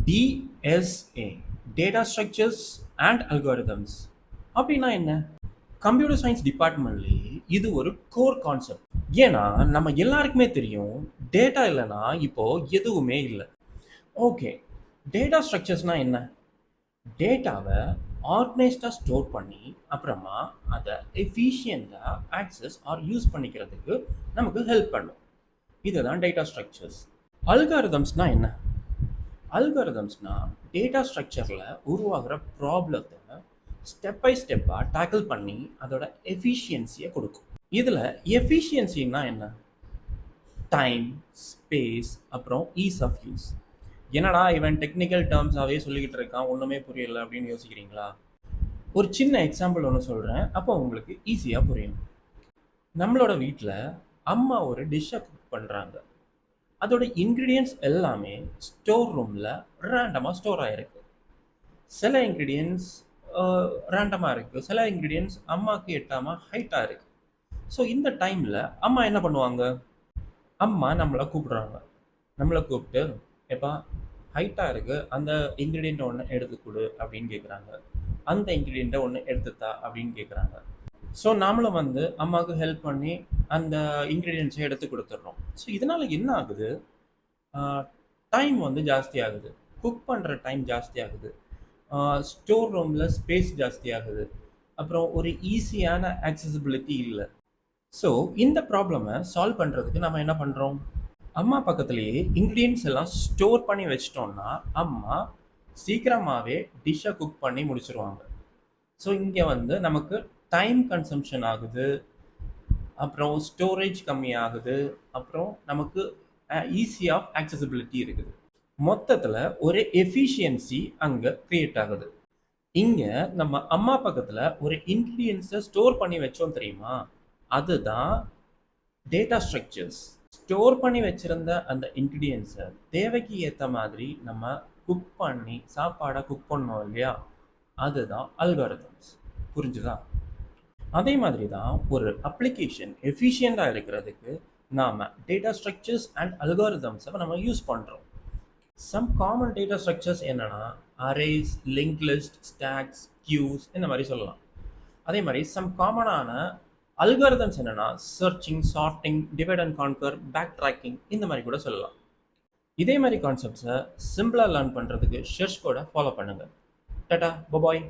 DSA, data structures and algorithms அப்படின்னா என்ன? Computer science டிபார்ட்மெண்ட்லேயே இது ஒரு கோர் கான்செப்ட். ஏன்னா நம்ம எல்லாருக்குமே தெரியும், டேட்டா இல்லைன்னா இப்போ எதுவுமே இல்லை. ஓகே, டேட்டா ஸ்ட்ரக்சர்ஸ்னா என்ன? டேட்டாவை ஆர்கனைஸ்டாக ஸ்டோர் பண்ணி அப்புறமா அதை எஃபிஷியண்டாக ஆக்சஸ் ஆர் யூஸ் பண்ணிக்கிறதுக்கு நமக்கு ஹெல்ப் பண்ணும். இதுதான் டேட்டா ஸ்ட்ரக்சர்ஸ். அல்காரிதம்ஸ்னா என்ன? அல்காரிதம்ஸ்னா டேட்டா ஸ்ட்ரக்சரில் உருவாகிற ப்ராப்ளத்தை ஸ்டெப் பை ஸ்டெப்பாக டேக்கிள் பண்ணி அதோட எஃபிஷியன்சியை கொடுக்கும். இதில் எஃபிஷியன்சின்னா என்ன? டைம், ஸ்பேஸ், அப்புறம் ஈஸ் ஆஃப் யூஸ். என்னடா இவன் டெக்னிக்கல் டேர்ம்ஸாகவே சொல்லிக்கிட்டு இருக்கான், ஒன்றுமே புரியல அப்படின்னு யோசிக்கிறீங்களா? ஒரு சின்ன எக்ஸாம்பிள் ஒன்று சொல்கிறேன், அப்போ உங்களுக்கு ஈஸியாக புரியும். நம்மளோட வீட்டில் அம்மா ஒரு டிஷ்ஷை குக் பண்ணுறாங்க. அதோட இன்க்ரீடியன்ட்ஸ் எல்லாமே ஸ்டோர் ரூமில் ரேண்டமாக ஸ்டோர் ஆகிருக்கு. சில இன்க்ரீடியன்ட்ஸ் ரேண்டமாக இருக்குது, சில இன்க்ரீடியன்ட்ஸ் அம்மாவுக்கு எட்டாமல் ஹைட்டாக இருக்குது. ஸோ இந்த டைமில் அம்மா என்ன பண்ணுவாங்க? அம்மா நம்மளை கூப்பிடுறாங்க. நம்மளை கூப்பிட்டு, எப்பா ஹைட்டாக இருக்குது, அந்த இன்க்ரீடியண்ட்டை ஒன்று எடுத்து கொடு அப்படின்னு கேட்குறாங்க. அந்த இன்க்ரீடியண்ட்டை ஒன்று எடுத்துத்தா அப்படின்னு கேட்குறாங்க. ஸோ நாமளும் வந்து அம்மாவுக்கு ஹெல்ப் பண்ணி அந்த இன்க்ரீடியன்ட்ஸை எடுத்து கொடுத்துட்றோம். ஸோ இதனால் என்ன ஆகுது? டைம் வந்து ஜாஸ்தி ஆகுது, குக் பண்ணுற டைம் ஜாஸ்தி ஆகுது, ஸ்டோர் ரூமில் ஸ்பேஸ் ஜாஸ்தி ஆகுது, அப்புறம் ஒரு ஈஸியான ஆக்சசிபிலிட்டி இல்லை. ஸோ இந்த ப்ராப்ளமை சால்வ் பண்ணுறதுக்கு நம்ம என்ன பண்ணுறோம்? அம்மா பக்கத்துலேயே இன்க்ரீடியன்ட்ஸ் எல்லாம் ஸ்டோர் பண்ணி வச்சிட்டோம்னா அம்மா சீக்கிரமாகவே டிஷ்ஷை குக் பண்ணி முடிச்சிருவாங்க. ஸோ இங்கே வந்து நமக்கு டைம் கன்சம்ஷன் ஆகுது, அப்புறம் ஸ்டோரேஜ் கம்மியாகுது, அப்புறம் நமக்கு ஈஸியாக ஆக்சசிபிலிட்டி இருக்குது. மொத்தத்தில் ஒரு எஃபிஷியன்சி அங்கே க்ரியேட் ஆகுது. இங்கே நம்ம அம்மா பக்கத்தில் ஒரு இன்க்ரீடியன்ஸை ஸ்டோர் பண்ணி வச்சோம் தெரியுமா? அதுதான் டேட்டா ஸ்ட்ரக்சர்ஸ். ஸ்டோர் பண்ணி வச்சுருந்த அந்த இன்க்ரீடியன்ஸை தேவைக்கு ஏற்ற மாதிரி நம்ம குக் பண்ணி சாப்பாடை குக் பண்ணோம் இல்லையா? அதுதான் அல்காரிதம்ஸ். புரிஞ்சுதா? அதே மாதிரி தான் ஒரு அப்ளிகேஷன் எஃபிஷியண்டாக இருக்கிறதுக்கு நாம் டேட்டா ஸ்ட்ரக்சர்ஸ் அண்ட் அல்காரிதம்ஸை நம்ம யூஸ் பண்ணுறோம். சம் காமன் டேட்டா ஸ்ட்ரக்சர்ஸ் என்னென்னா arrays, link list, stacks, queues, இந்த மாதிரி சொல்லலாம். அதே மாதிரி சம் காமனான அல்காரிதம்ஸ் என்னென்னா searching, sorting, divide and conquer, backtracking, இந்த மாதிரி கூட சொல்லலாம். இதே மாதிரி கான்செப்ட்ஸை சிம்பிளாக லேர்ன் பண்ணுறதுக்கு ஷெர்ஷ் கோடை ஃபாலோ பண்ணுங்கள். டாடா, பபாய்.